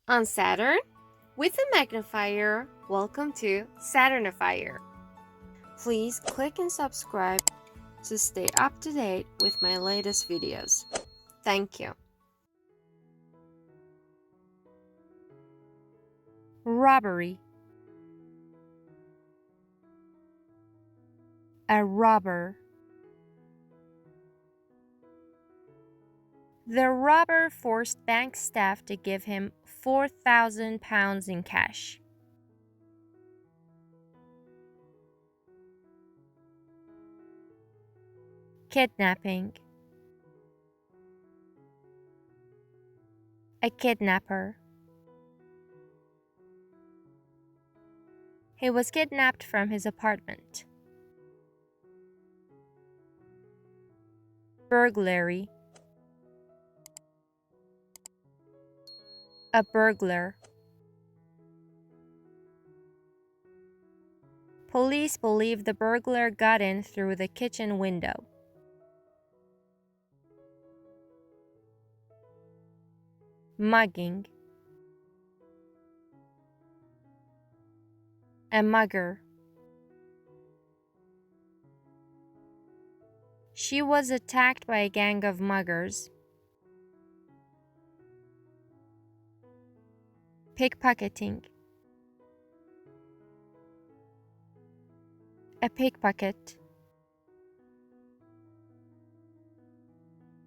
On Saturn? With a magnifier, welcome to Saturnifier. Please click and subscribe to stay up to date with my latest videos. Thank you. Robbery. A robber. The robber forced bank staff to give him £4,000 in cash. Kidnapping. A kidnapper. He was kidnapped from his apartment. Burglary. A burglar. Police believe the burglar got in through the kitchen window. Mugging. A mugger. She was attacked by a gang of muggers. Pickpocketing. A pickpocket.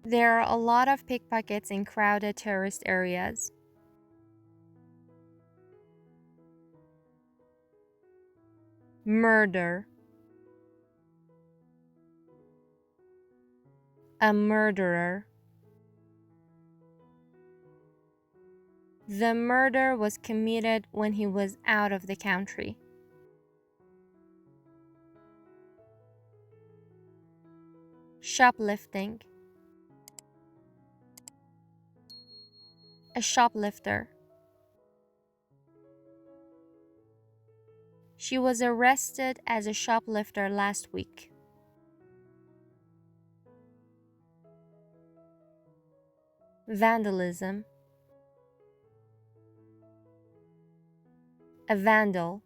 There are a lot of pickpockets in crowded tourist areas. Murder. A murderer. The murder was committed when he was out of the country. Shoplifting. A shoplifter. She was arrested as a shoplifter last week. Vandalism. A vandal.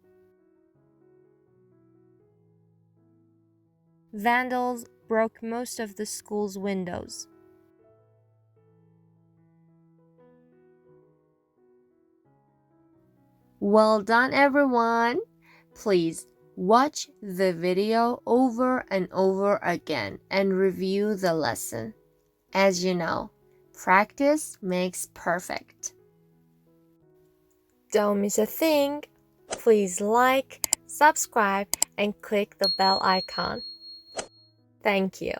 Vandals broke most of the school's windows. Well done, everyone! Please watch the video over and over again and review the lesson. As you know, practice makes perfect. Don't miss a thing. Please like, subscribe, and click the bell icon. Thank you.